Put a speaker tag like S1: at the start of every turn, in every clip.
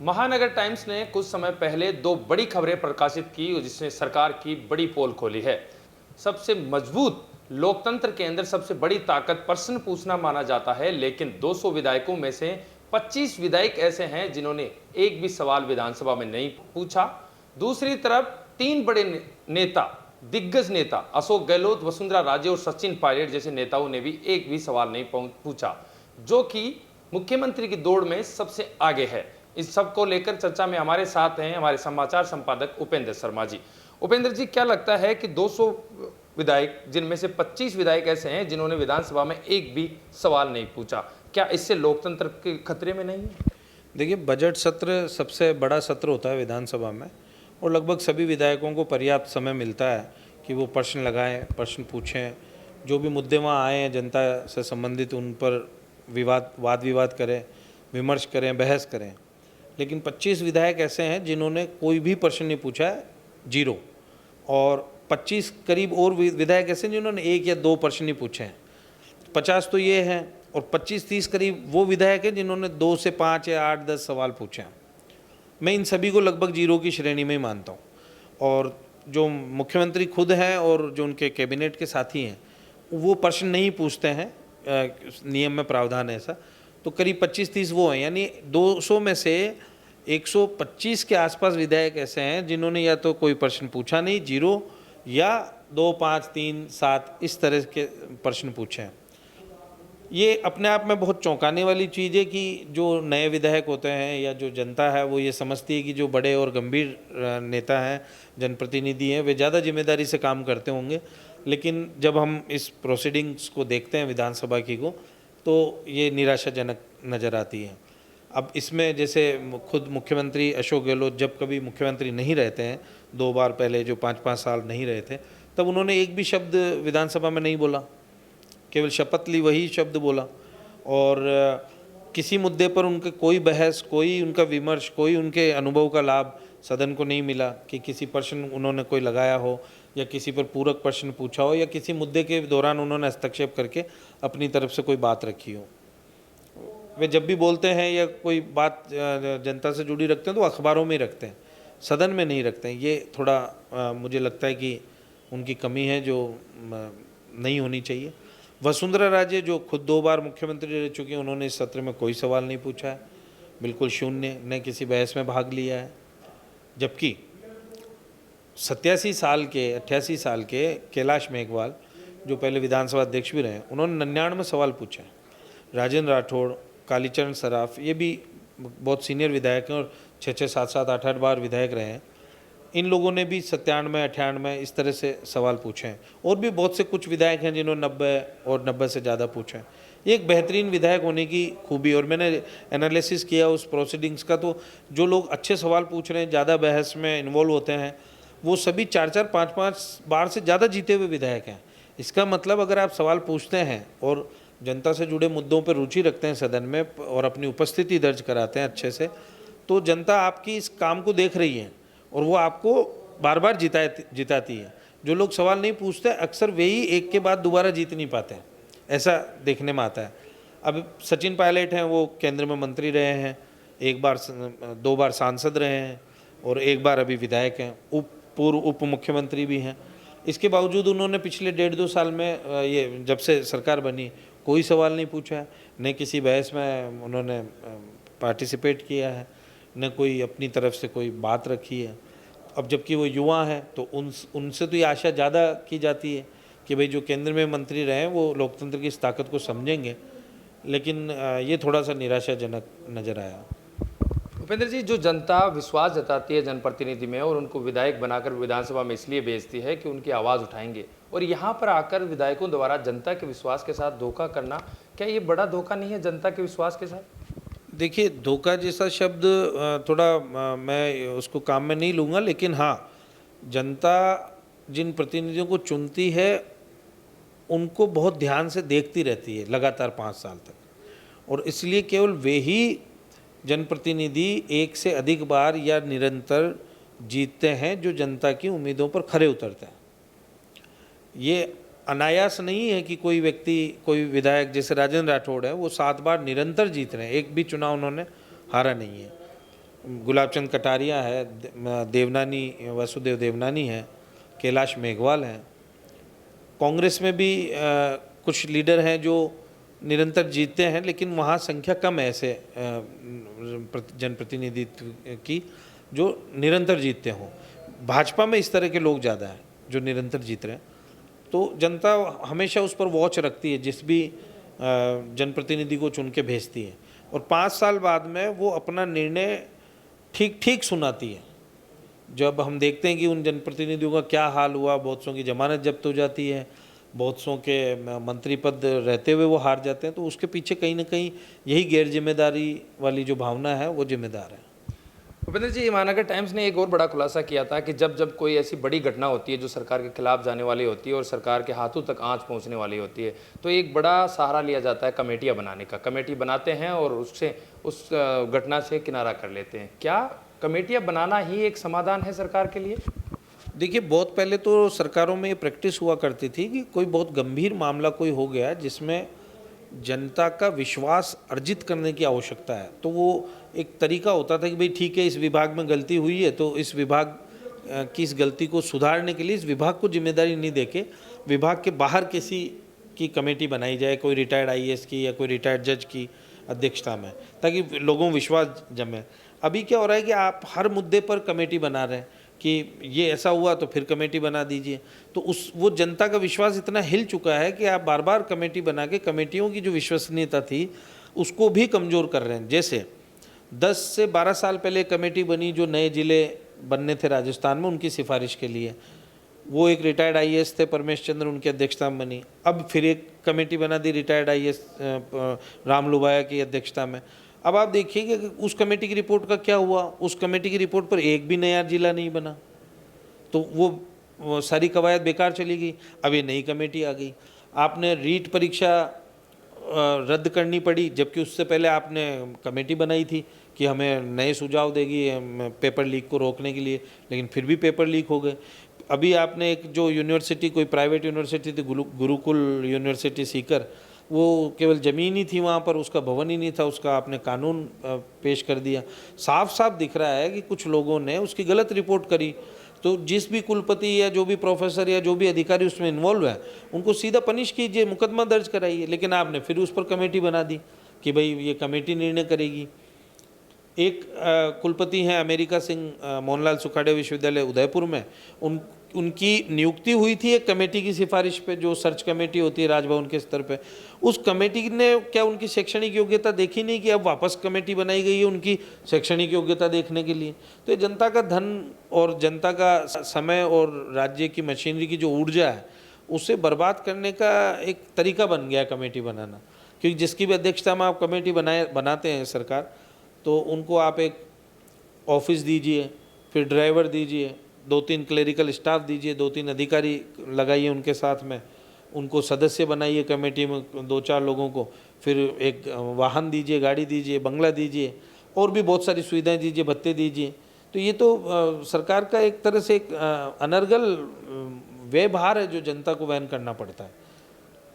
S1: महानगर टाइम्स ने कुछ समय पहले दो बड़ी खबरें प्रकाशित की जिसने सरकार की बड़ी पोल खोली है। सबसे मजबूत लोकतंत्र के अंदर सबसे बड़ी ताकत प्रश्न पूछना माना जाता है, लेकिन 200 विधायकों में से 25 विधायक ऐसे हैं जिन्होंने एक भी सवाल विधानसभा में नहीं पूछा। दूसरी तरफ तीन बड़े नेता, दिग्गज नेता अशोक गहलोत, वसुंधरा राजे और सचिन पायलट जैसे नेताओं ने भी एक भी सवाल नहीं पूछा, जो कि मुख्यमंत्री की दौड़ में सबसे आगे है। इस सब को लेकर चर्चा में हमारे साथ हैं हमारे समाचार संपादक उपेंद्र शर्मा जी। उपेंद्र जी, क्या लगता है कि 200 विधायक जिनमें से 25 विधायक ऐसे हैं जिन्होंने विधानसभा में एक भी सवाल नहीं पूछा, क्या इससे लोकतंत्र के खतरे में नहीं है?
S2: देखिए, बजट सत्र सबसे बड़ा सत्र होता है विधानसभा में और लगभग सभी विधायकों को पर्याप्त समय मिलता है कि वो प्रश्न लगाएं, प्रश्न पूछें, जो भी मुद्दे वहाँ आए हैं जनता से संबंधित उन पर वाद विवाद करें, विमर्श करें, बहस करें। लेकिन 25 विधायक ऐसे हैं जिन्होंने कोई भी प्रश्न नहीं पूछा है, जीरो। और 25 करीब और विधायक ऐसे हैं जिन्होंने एक या दो प्रश्न नहीं पूछे हैं। 50 तो ये हैं और 25-30 करीब वो विधायक हैं जिन्होंने 2 से 5 या 8-10 सवाल पूछे हैं। मैं इन सभी को लगभग जीरो की श्रेणी में ही मानता हूँ। और जो मुख्यमंत्री खुद हैं और जो उनके कैबिनेट के साथी हैं वो प्रश्न नहीं पूछते हैं, नियम में प्रावधान है ऐसा। तो करीब 25-30 वो हैं, यानी 200 में से 125 के आसपास विधायक ऐसे हैं जिन्होंने या तो कोई प्रश्न पूछा नहीं, जीरो, या 2, 5, 3, 7 इस तरह के प्रश्न पूछे हैं। ये अपने आप में बहुत चौंकाने वाली चीज़ है कि जो नए विधायक होते हैं या जो जनता है वो ये समझती है कि जो बड़े और गंभीर नेता हैं, जनप्रतिनिधि हैं, वे ज़्यादा जिम्मेदारी से काम करते होंगे। लेकिन जब हम इस प्रोसीडिंग्स को देखते हैं विधानसभा की को, तो ये निराशाजनक नज़र आती है। अब इसमें जैसे खुद मुख्यमंत्री अशोक गहलोत जब कभी मुख्यमंत्री नहीं रहते हैं, 2 बार पहले जो 5-5 साल नहीं रहे थे, तब उन्होंने एक भी शब्द विधानसभा में नहीं बोला, केवल शपथ ली वही शब्द बोला। और किसी मुद्दे पर उनके कोई बहस, कोई उनका विमर्श, कोई उनके अनुभव का लाभ सदन को नहीं मिला कि किसी प्रश्न उन्होंने कोई लगाया हो या किसी पर पूरक प्रश्न पूछा हो या किसी मुद्दे के दौरान उन्होंने हस्तक्षेप करके अपनी तरफ से कोई बात रखी हो। वे जब भी बोलते हैं या कोई बात जनता से जुड़ी रखते हैं तो अखबारों में ही रखते हैं, सदन में नहीं रखते हैं। ये थोड़ा मुझे लगता है कि उनकी कमी है जो नहीं होनी चाहिए। वसुंधरा राजे जो खुद 2 बार मुख्यमंत्री रह चुकी हैं, उन्होंने इस सत्र में कोई सवाल नहीं पूछा है, बिल्कुल शून्य, न किसी बहस में भाग लिया है। जबकि 87 साल के 88 साल के कैलाश मेघवाल जो पहले विधानसभा अध्यक्ष भी रहे, उन्होंने 99 सवाल पूछे हैं। राजेंद्र राठौड़, कालीचरण सराफ, ये भी बहुत सीनियर विधायक हैं और 6-6, 7-7, 8-8 बार विधायक रहे हैं। इन लोगों ने भी 97, 98 इस तरह से सवाल पूछे हैं। और भी बहुत से कुछ विधायक हैं जिन्होंने 90 और 90 से ज़्यादा पूछे हैं। ये एक बेहतरीन विधायक होने की खूबी। और मैंने एनालिसिस किया उस प्रोसीडिंग्स का, तो जो लोग अच्छे सवाल पूछ रहे हैं, ज़्यादा बहस में इन्वॉल्व होते हैं, वो सभी 4-4, 5-5 बार से ज़्यादा जीते हुए विधायक हैं। इसका मतलब अगर आप सवाल पूछते हैं और जनता से जुड़े मुद्दों पर रुचि रखते हैं सदन में और अपनी उपस्थिति दर्ज कराते हैं अच्छे से, तो जनता आपकी इस काम को देख रही है और वो आपको बार बार जिताती है। जो लोग सवाल नहीं पूछते अक्सर वही एक के बाद दोबारा जीत नहीं पाते हैं, ऐसा देखने में आता है। अब सचिन पायलट हैं, वो केंद्र में मंत्री रहे हैं, 2 बार सांसद रहे हैं और 1 बार अभी विधायक हैं, पूर्व उप मुख्यमंत्री भी हैं। इसके बावजूद उन्होंने पिछले 1.5-2 साल में ये जब से सरकार बनी कोई सवाल नहीं पूछा है, न किसी बहस में उन्होंने पार्टिसिपेट किया है, न कोई अपनी तरफ से कोई बात रखी है। अब जबकि वो युवा हैं तो उनसे तो ये आशा ज़्यादा की जाती है कि भाई जो केंद्र में मंत्री रहे हैं वो लोकतंत्र की इस ताकत को समझेंगे। लेकिन ये थोड़ा सा निराशाजनक नज़र आया।
S1: उपेंद्र जी, जो जनता विश्वास जताती है जनप्रतिनिधि में और उनको विधायक बनाकर विधानसभा में इसलिए भेजती है कि उनकी आवाज़ उठाएंगे, और यहाँ पर आकर विधायकों द्वारा जनता के विश्वास के साथ धोखा करना, क्या ये बड़ा धोखा नहीं है जनता के विश्वास के साथ?
S2: देखिए, धोखा जैसा शब्द थोड़ा मैं उसको काम में नहीं लूँगा, लेकिन हाँ, जनता जिन प्रतिनिधियों को चुनती है उनको बहुत ध्यान से देखती रहती है लगातार 5 साल तक, और इसलिए केवल वे ही जनप्रतिनिधि एक से अधिक बार या निरंतर जीतते हैं जो जनता की उम्मीदों पर खरे उतरते हैं। ये अनायास नहीं है कि कोई व्यक्ति, कोई विधायक जैसे राजेंद्र राठौड़ है, वो 7 बार निरंतर जीत रहे हैं, एक भी चुनाव उन्होंने हारा नहीं है। गुलाबचंद कटारिया है, देवनानी, वासुदेव देवनानी है, कैलाश मेघवाल हैं। कांग्रेस में भी कुछ लीडर हैं जो निरंतर जीतते हैं, लेकिन वहाँ संख्या कम है ऐसे जनप्रतिनिधित्व की जो निरंतर जीतते हों। भाजपा में इस तरह के लोग ज़्यादा हैं जो निरंतर जीत रहे हैं। तो जनता हमेशा उस पर वॉच रखती है जिस भी जनप्रतिनिधि को चुन के भेजती है, और 5 साल बाद में वो अपना निर्णय ठीक ठीक सुनाती है। जब हम देखते हैं कि उन जनप्रतिनिधियों का क्या हाल हुआ, बहुत सौ की जमानत जब्त हो जाती है, बहुत सौ के मंत्री पद रहते हुए वो हार जाते हैं, तो उसके पीछे कहीं ना कहीं यही गैर जिम्मेदारी वाली जो भावना है वो जिम्मेदार है।
S1: भूपेंद्र जी, ईमानगर टाइम्स ने एक और बड़ा खुलासा किया था कि जब जब कोई ऐसी बड़ी घटना होती है जो सरकार के खिलाफ जाने वाली होती है और सरकार के हाथों तक आंच पहुंचने वाली होती है, तो एक बड़ा सहारा लिया जाता है कमेटियां बनाने का। कमेटी बनाते हैं और उससे उस घटना से किनारा कर लेते हैं। क्या कमेटियां बनाना ही एक समाधान है सरकार के लिए?
S2: देखिए, बहुत पहले तो सरकारों में ये प्रैक्टिस हुआ करती थी कि कोई बहुत गंभीर मामला कोई हो गया जिसमें जनता का विश्वास अर्जित करने की आवश्यकता है, तो वो एक तरीका होता था कि भाई ठीक है, इस विभाग में गलती हुई है तो इस विभाग की इस गलती को सुधारने के लिए इस विभाग को जिम्मेदारी नहीं देके विभाग के बाहर किसी की कमेटी बनाई जाए, कोई रिटायर्ड आईएएस की या कोई रिटायर्ड जज की अध्यक्षता में, ताकि लोगों में विश्वास जमे। अभी क्या हो रहा है कि आप हर मुद्दे पर कमेटी बना रहे हैं कि ये ऐसा हुआ तो फिर कमेटी बना दीजिए, तो वो जनता का विश्वास इतना हिल चुका है कि आप बार बार कमेटी बना के कमेटियों की जो विश्वसनीयता थी उसको भी कमज़ोर कर रहे हैं। जैसे 10 से 12 साल पहले कमेटी बनी जो नए ज़िले बनने थे राजस्थान में उनकी सिफारिश के लिए, वो एक रिटायर्ड आईएएस थे परमेश चंद्र, उनकी अध्यक्षता में बनी। अब फिर एक कमेटी बना दी रिटायर्ड आईएएस राम लुबाया की अध्यक्षता में। अब आप देखिए कि उस कमेटी की रिपोर्ट का क्या हुआ। उस कमेटी की रिपोर्ट पर एक भी नया जिला नहीं बना, तो वो सारी कवायद बेकार चली गई। अब ये नई कमेटी आ गई। आपने रीट परीक्षा रद्द करनी पड़ी, जबकि उससे पहले आपने कमेटी बनाई थी कि हमें नए सुझाव देगी पेपर लीक को रोकने के लिए, लेकिन फिर भी पेपर लीक हो गए। अभी आपने एक जो यूनिवर्सिटी, कोई प्राइवेट यूनिवर्सिटी थी गुरुकुल यूनिवर्सिटी सीकर, वो केवल ज़मीन ही थी वहाँ पर, उसका भवन ही नहीं था, उसका आपने कानून पेश कर दिया। साफ साफ दिख रहा है कि कुछ लोगों ने उसकी गलत रिपोर्ट करी, तो जिस भी कुलपति या जो भी प्रोफेसर या जो भी अधिकारी उसमें इन्वॉल्व है उनको सीधा पनिश कीजिए, मुकदमा दर्ज कराइए। लेकिन आपने फिर उस पर कमेटी बना दी कि भाई ये कमेटी निर्णय करेगी। एक कुलपति हैं अमेरिका सिंह मोहनलाल सुखाड़े विश्वविद्यालय उदयपुर में, उनकी नियुक्ति हुई थी एक कमेटी की सिफारिश पे, जो सर्च कमेटी होती है राजभवन के स्तर पे। उस कमेटी ने क्या उनकी शैक्षणिक योग्यता देखी नहीं कि अब वापस कमेटी बनाई गई है उनकी शैक्षणिक योग्यता देखने के लिए। तो ये जनता का धन और जनता का समय और राज्य की मशीनरी की जो ऊर्जा है उसे बर्बाद करने का एक तरीका बन गया कमेटी बनाना। क्योंकि जिसकी भी अध्यक्षता में आप कमेटी बनाते हैं सरकार, तो उनको आप एक ऑफिस दीजिए, फिर ड्राइवर दीजिए, 2-3 क्लेरिकल स्टाफ दीजिए, 2-3 अधिकारी लगाइए उनके साथ में, उनको सदस्य बनाइए कमेटी में 2-4 लोगों को, फिर एक वाहन दीजिए, गाड़ी दीजिए, बंगला दीजिए, और भी बहुत सारी सुविधाएं दीजिए, भत्ते दीजिए। तो ये तो सरकार का एक तरह से एक अनर्गल व्यय भार है जो जनता को वहन करना पड़ता है।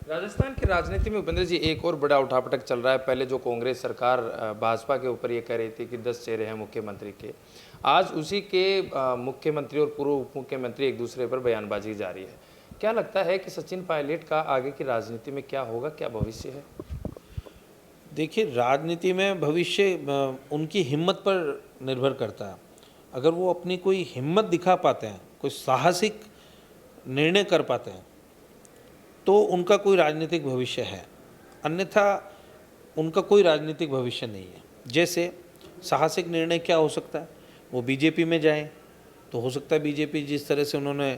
S1: राजस्थान की राजनीति में भूपेंद्र जी एक और बड़ा उठापटक चल रहा है। पहले जो कांग्रेस सरकार भाजपा के ऊपर ये कह रही थी कि 10 चेहरे हैं मुख्यमंत्री के, आज उसी के मुख्यमंत्री और पूर्व उप मुख्यमंत्री एक दूसरे पर बयानबाजी जारी है। क्या लगता है कि सचिन पायलट का आगे की राजनीति में क्या होगा, क्या भविष्य है?
S2: देखिए, राजनीति में भविष्य उनकी हिम्मत पर निर्भर करता है। अगर वो अपनी कोई हिम्मत दिखा पाते हैं, कोई साहसिक निर्णय कर पाते हैं, तो उनका कोई राजनीतिक भविष्य है, अन्यथा उनका कोई राजनीतिक भविष्य नहीं है। जैसे साहसिक निर्णय क्या हो सकता है, वो बीजेपी में जाएं, तो हो सकता है बीजेपी जिस तरह से उन्होंने,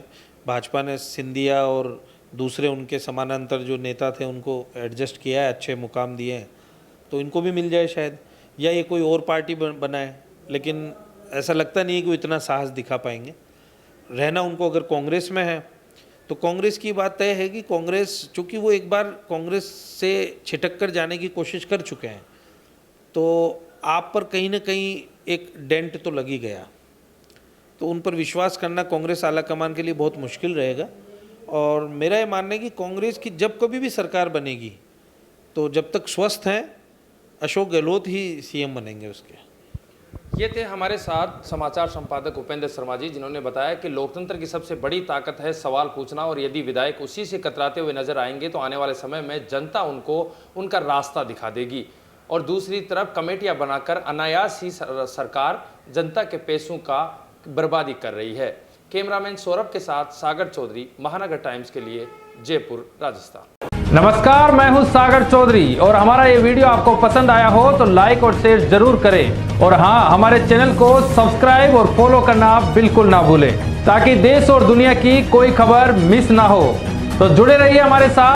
S2: भाजपा ने सिंधिया और दूसरे उनके समानांतर जो नेता थे उनको एडजस्ट किया है, अच्छे मुकाम दिए हैं, तो इनको भी मिल जाए शायद, या ये कोई और पार्टी बनाए। लेकिन ऐसा लगता नहीं है कि वो इतना साहस दिखा पाएंगे। रहना उनको अगर कांग्रेस में है, तो कांग्रेस की बात तय है कि कांग्रेस, चूँकि वो एक बार कांग्रेस से छिटक कर जाने की कोशिश कर चुके हैं, तो आप पर कहीं ना कहीं एक डेंट तो लग ही गया, तो उन पर विश्वास करना कांग्रेस आला कमान के लिए बहुत मुश्किल रहेगा। और मेरा ये मानना है कि कांग्रेस की जब कभी भी सरकार बनेगी, तो जब तक स्वस्थ हैं, अशोक गहलोत ही सीएम बनेंगे उसके।
S1: ये थे हमारे साथ समाचार संपादक उपेंद्र शर्मा जी, जिन्होंने बताया कि लोकतंत्र की सबसे बड़ी ताकत है सवाल पूछना, और यदि विधायक उसी से कतराते हुए नजर आएंगे तो आने वाले समय में जनता उनको उनका रास्ता दिखा देगी। और दूसरी तरफ कमेटियां बनाकर अनायास ही सरकार जनता के पैसों का बर्बादी कर रही है। कैमरामैन सौरभ के साथ सागर चौधरी, महानगर टाइम्स के लिए, जयपुर, राजस्थान।
S3: नमस्कार, मैं हूं सागर चौधरी और हमारा ये वीडियो आपको पसंद आया हो तो लाइक और शेयर जरूर करें, और हाँ, हमारे चैनल को सब्सक्राइब और फॉलो करना आप बिल्कुल ना भूलें, ताकि देश और दुनिया की कोई खबर मिस ना हो। तो जुड़े रहिए हमारे साथ।